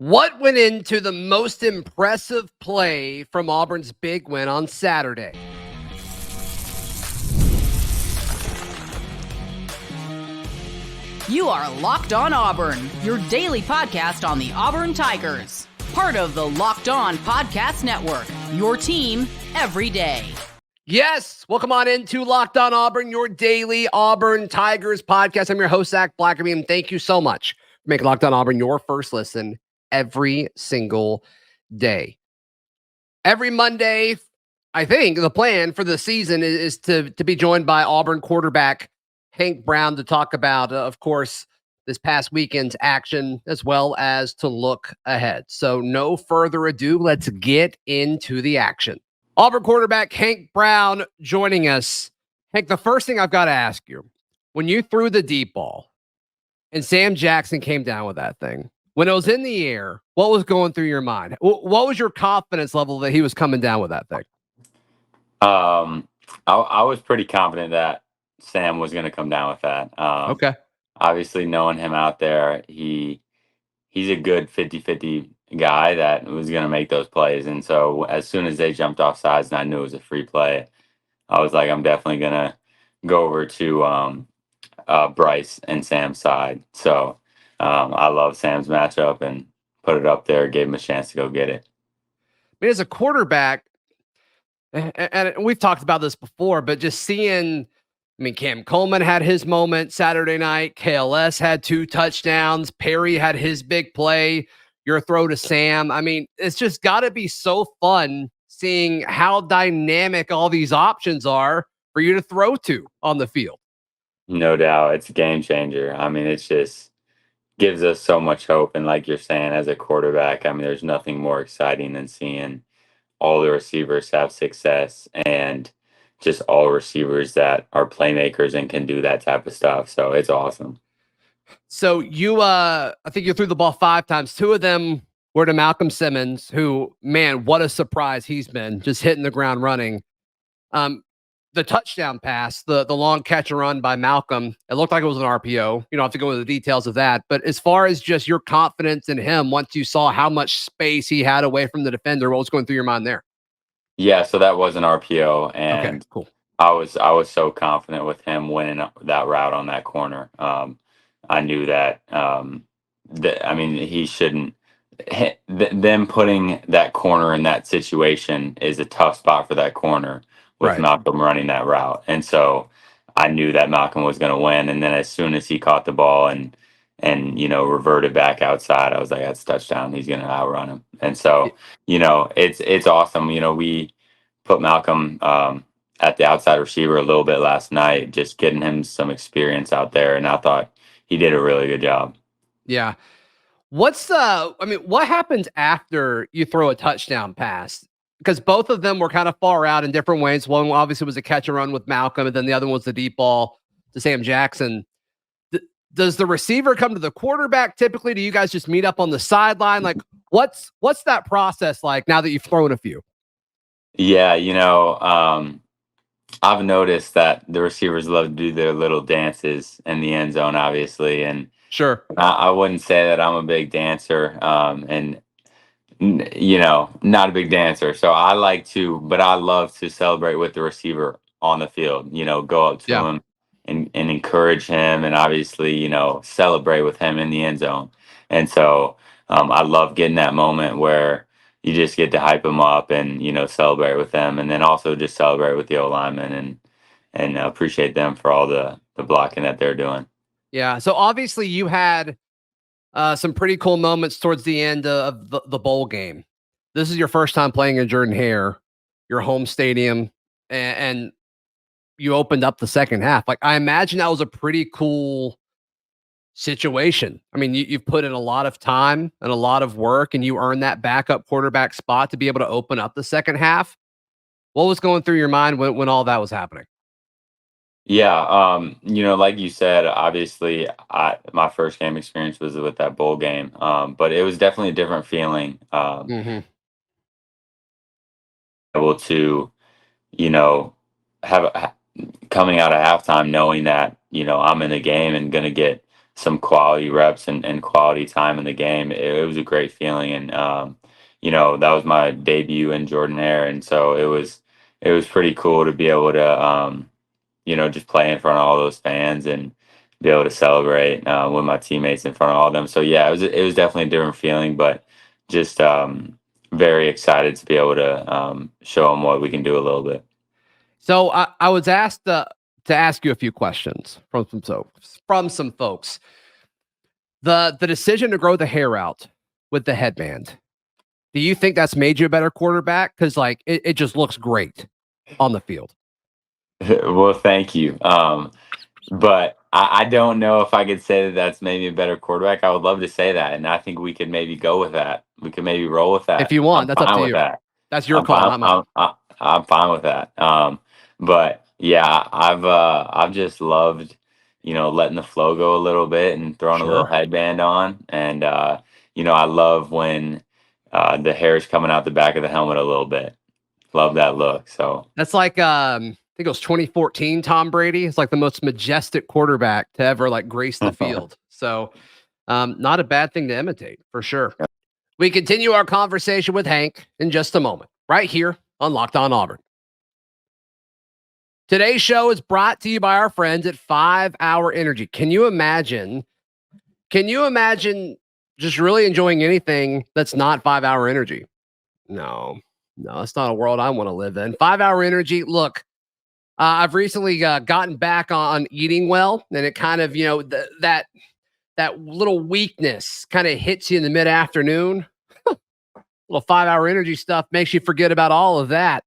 What went into the most impressive play from Auburn's big win on Saturday? You are Locked On Auburn, your daily podcast on the Auburn Tigers. Part of the Locked On Podcast Network, your team every day. Yes, welcome on into Locked On Auburn, your daily Auburn Tigers podcast. I'm your host, Zac Blackerby, and thank you so much for making Locked On Auburn your first listen every single day. Every Monday, I think the plan for the season is to be joined by Auburn quarterback Hank Brown to talk about, of course, this past weekend's action, as well as to look ahead. So no further ado, let's get into the action. Auburn quarterback Hank Brown joining us. Hank, the first thing I've got to ask you, when you threw the deep ball and Sam Jackson came down with that thing, when it was in the air, what was going through your mind? What was your confidence level that he was coming down with that thing? I was pretty confident that Sam was going to come down with that. Okay. Obviously, knowing him out there, he's a good 50-50 guy that was going to make those plays. And so as soon as they jumped off sides and I knew it was a free play, I was like, I'm definitely going to go over to Bryce and Sam's side. So I love Sam's matchup and put it up there, gave him a chance to go get it. I mean, as a quarterback, and we've talked about this before, but just seeing, I mean, Cam Coleman had his moment Saturday night. KLS had 2 touchdowns. Perry had his big play. Your throw to Sam. I mean, it's just got to be so fun seeing how dynamic all these options are for you to throw to on the field. No doubt. It's a game changer. I mean, it's just gives us so much hope. And like you're saying, as a quarterback, I mean, there's nothing more exciting than seeing all the receivers have success and just all receivers that are playmakers and can do that type of stuff. So it's awesome. So you, I think you threw the ball 5 times. 2 of them were to Malcolm Simmons, who, man, what a surprise he's been, just hitting the ground running. The touchdown pass, the long catch and run by Malcolm, it looked like it was an RPO. You don't have to go into the details of that. But as far as just your confidence in him, once you saw how much space he had away from the defender, what was going through your mind there? Yeah, so that was an RPO, and okay, cool. I was so confident with him winning that route on that corner. I knew that. I mean, he shouldn't. Them putting that corner in that situation is a tough spot for that corner with Right. Malcolm running that route, and so I knew that Malcolm was going to win. And then as soon as he caught the ball and reverted back outside, I was like, that's a touchdown. He's going to outrun him. And so it's awesome. We put Malcolm at the outside receiver a little bit last night, just getting him some experience out there, and I thought he did a really good job. Yeah. What happens after you throw a touchdown pass? Because both of them were kind of far out in different ways. One obviously was a catch and run with Malcolm, and then the other one was the deep ball to Sam Jackson. Does the receiver come to the quarterback typically? Do you guys just meet up on the sideline? Like, what's that process like now that you've thrown a few? Yeah, I've noticed that the receivers love to do their little dances in the end zone, obviously, and sure, I wouldn't say that I'm a big dancer, and not a big dancer. So I love to celebrate with the receiver on the field. Go up to him and encourage him, and obviously, celebrate with him in the end zone. And so I love getting that moment where you just get to hype them up and celebrate with them, and then also just celebrate with the O linemen and appreciate them for all the blocking that they're doing. Yeah. So obviously you had some pretty cool moments towards the end of the bowl game. This is your first time playing in Jordan-Hare, your home stadium, and you opened up the second half. Like, I imagine that was a pretty cool situation. I mean, you've put in a lot of time and a lot of work, and you earned that backup quarterback spot to be able to open up the second half. What was going through your mind when all that was happening? Yeah, like you said, obviously, my first game experience was with that bowl game, but it was definitely a different feeling. Able to, have coming out of halftime knowing that I'm in the game and going to get some quality reps and quality time in the game. It was a great feeling. And, that was my debut in Jordan-Hare. And so it was pretty cool to be able to, just play in front of all those fans and be able to celebrate with my teammates in front of all of them. So yeah, it was definitely a different feeling, but just very excited to be able to show them what we can do a little bit. So I was asked to ask you a few questions from some folks. The decision to grow the hair out with the headband. Do you think that's made you a better quarterback? Because it just looks great on the field. Well, thank you. But I don't know if I could say that that's made me a better quarterback. I would love to say that, and I think we could maybe go with that. We could maybe roll with that. If you want, that's up to you. That. That's your call, not mine. I'm fine with that. But yeah, I've just loved, letting the flow go a little bit and throwing a little headband on, and I love when the hair is coming out the back of the helmet a little bit. Love that look. So that's like I think it was 2014 Tom Brady. It's like the most majestic quarterback to ever grace the field. So not a bad thing to imitate for sure. We continue our conversation with Hank in just a moment, right here on Locked On Auburn. Today's show is brought to you by our friends at 5 Hour Energy. Can you imagine just really enjoying anything that's not 5 Hour Energy? No, it's not a world I want to live in. 5 Hour Energy, look, I've recently gotten back on eating well, and it kind of, that little weakness kind of hits you in the mid-afternoon. Little 5 Hour Energy stuff makes you forget about all of that.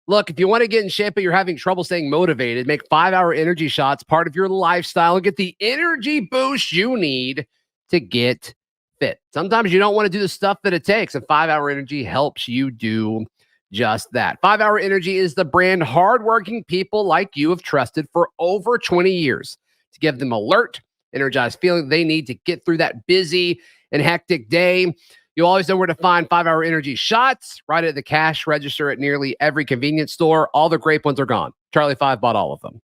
Look, if you want to get in shape but you're having trouble staying motivated, make 5 Hour Energy shots part of your lifestyle and get the energy boost you need to get fit. Sometimes you don't want to do the stuff that it takes, and 5 Hour Energy helps you do just that. 5 Hour Energy is the brand hardworking people like you have trusted for over 20 years to give them alert, energized feeling they need to get through that busy and hectic day. You always know where to find 5 Hour Energy shots, right at the cash register at nearly every convenience store. All the grape ones are gone. Charlie 5 bought all of them.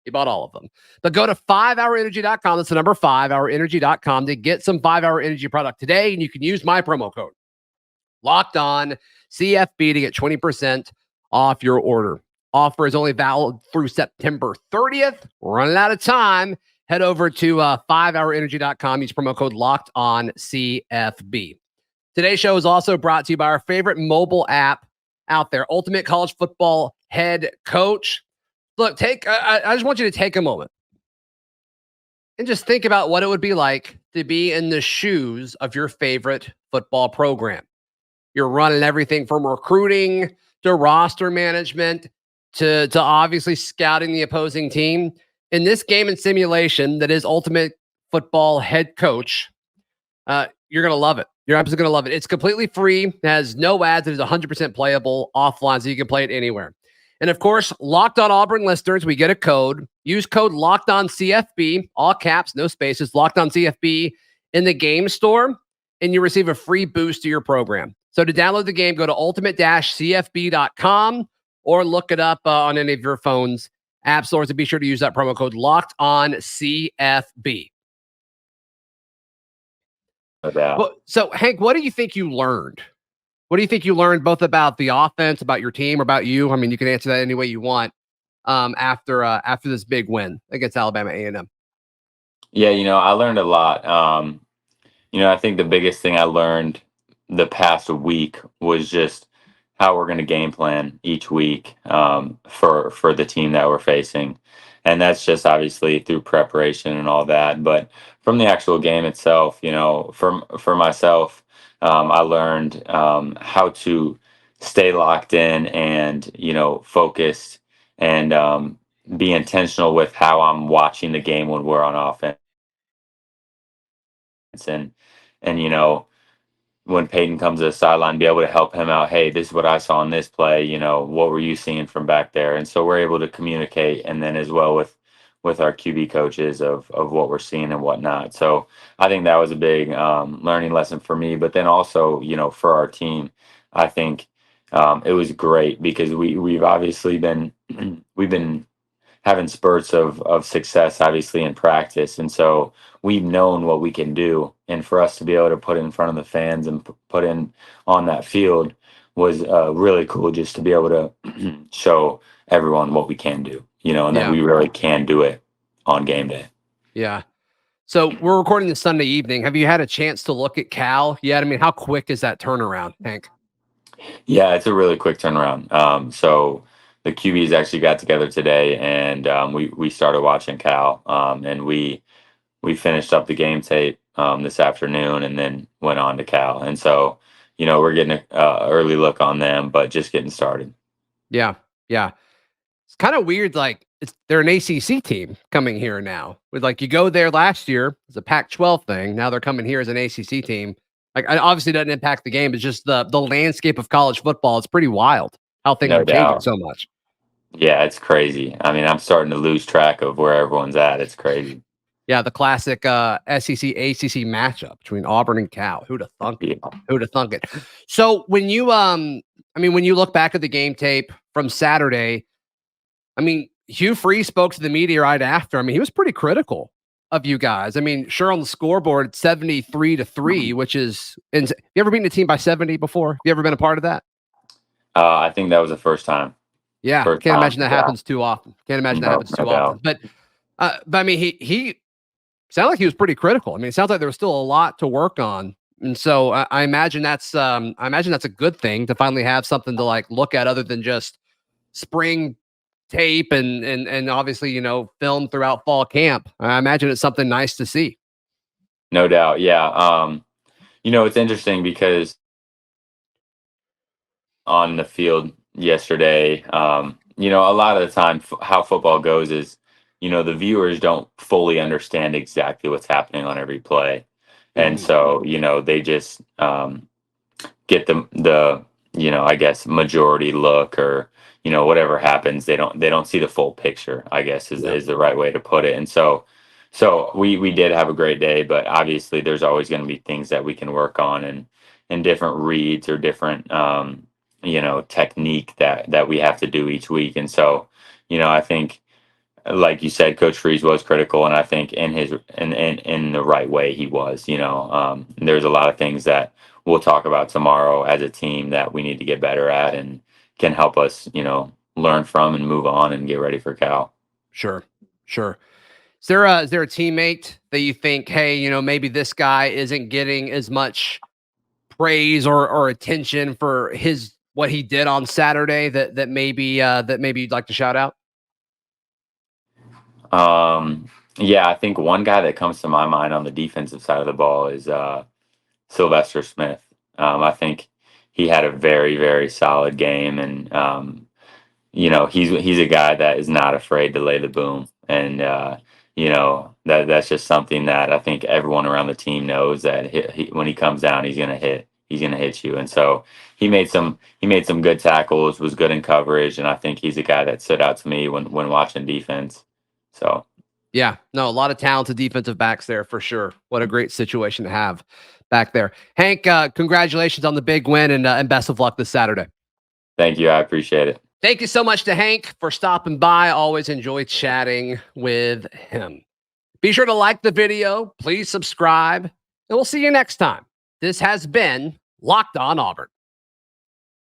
He bought all of them. But go to 5hourenergy.com. That's the number 5hourenergy.com to get some 5 Hour Energy product today. And you can use my promo code Locked On CFB to get 20% off your order. Offer is only valid through September 30th. Running out of time. Head over to 5hourenergy.com. Use promo code Locked On CFB. Today's show is also brought to you by our favorite mobile app out there, Ultimate College Football Head Coach. Look, I just want you to take a moment and just think about what it would be like to be in the shoes of your favorite football program. You're running everything from recruiting to roster management to obviously scouting the opposing team. In this game and simulation that is Ultimate Football Head Coach, you're going to love it. You're absolutely going to love it. It's completely free. It has no ads. It is 100% playable offline, so you can play it anywhere. And of course, Locked On Auburn listeners, we get a code. Use code Locked On CFB, all caps, no spaces, Locked On CFB in the game store, and you receive a free boost to your program. So to download the game, go to ultimate-cfb.com or look it up on any of your phone's app stores, and be sure to use that promo code Locked On CFB. Well, so Hank, what do you think you learned? What do you think you learned both about the offense, about your team, or about you? I mean, you can answer that any way you want. After this big win against Alabama A&M. Yeah, I learned a lot. I think the biggest thing I learned the past week was just how we're going to game plan each week for the team that we're facing. And that's just obviously through preparation and all that. But from the actual game itself, for myself, I learned how to stay locked in and, focused and be intentional with how I'm watching the game when we're on offense. And when Peyton comes to the sideline, be able to help him out. Hey, this is what I saw in this play. What were you seeing from back there? And so we're able to communicate, and then as well with our QB coaches of what we're seeing and whatnot. So I think that was a big learning lesson for me. But then also, for our team, I think it was great because we've obviously been having spurts of success, obviously in practice, and so we've known what we can do, and for us to be able to put it in front of the fans and put in on that field was really cool, just to be able to show everyone what we can do, and that we really can do it on game day. Yeah. So we're recording this Sunday evening. Have you had a chance to look at Cal yet? I mean, how quick is that turnaround, Hank? Yeah, it's a really quick turnaround. So the QBs actually got together today, and we started watching Cal, and we finished up the game tape this afternoon, and then went on to Cal. And so, we're getting an early look on them, but just getting started. Yeah, yeah. It's kind of weird. Like they're an ACC team coming here now. With like you go there last year as a Pac-12 thing. Now they're coming here as an ACC team. Like it obviously doesn't impact the game. It's just the landscape of college football. It's pretty wild how things No are changing doubt. so much. Yeah, it's crazy. I mean, I'm starting to lose track of where everyone's at. It's crazy. Yeah, the classic SEC ACC matchup between Auburn and Cal. Who'd have thunk it? Who'd have thunk it? So when you when you look back at the game tape from Saturday, I mean, Hugh Freeze spoke to the media right after. I mean, he was pretty critical of you guys. I mean, sure, on the scoreboard, it's 73-3, which is. You ever beaten a team by 70 before? You ever been a part of that? I think that was the first time. Yeah, can't imagine that happens too often. Can't imagine that happens too often. But I mean, he sounded like he was pretty critical. I mean, it sounds like there was still a lot to work on, and so I imagine that's a good thing to finally have something to like look at other than just spring tape and obviously film throughout fall camp. I imagine it's something nice to see. No doubt, yeah. It's interesting because on the field yesterday, a lot of the time how football goes is, the viewers don't fully understand exactly what's happening on every play, and so they just get the I guess majority look, or whatever happens, they don't see the full picture, I guess is the right way to put it. And so we did have a great day, but obviously there's always going to be things that we can work on, and different reads or different technique that we have to do each week. And so I think, like you said, Coach Freeze was critical, and I think in the right way he was. There's a lot of things that we'll talk about tomorrow as a team that we need to get better at, and can help us, learn from and move on and get ready for Cal. Sure. Is there a teammate that you think, hey, maybe this guy isn't getting as much praise or attention for what he did on Saturday that maybe you'd like to shout out? Yeah, I think one guy that comes to my mind on the defensive side of the ball is Sylvester Smith. I think he had a very, very solid game, and he's a guy that is not afraid to lay the boom, and that's just something that I think everyone around the team knows, that when he comes down, he's gonna hit you. And so he made some good tackles, was good in coverage, and I think he's a guy that stood out to me when watching defense. So yeah, no, a lot of talented defensive backs there for sure. What a great situation to have back there. Hank, congratulations on the big win, and best of luck this Saturday. Thank you. I appreciate it. Thank you so much to Hank for stopping by. Always enjoy chatting with him. Be sure to like the video. Please subscribe, and we'll see you next time. This has been Locked On Auburn.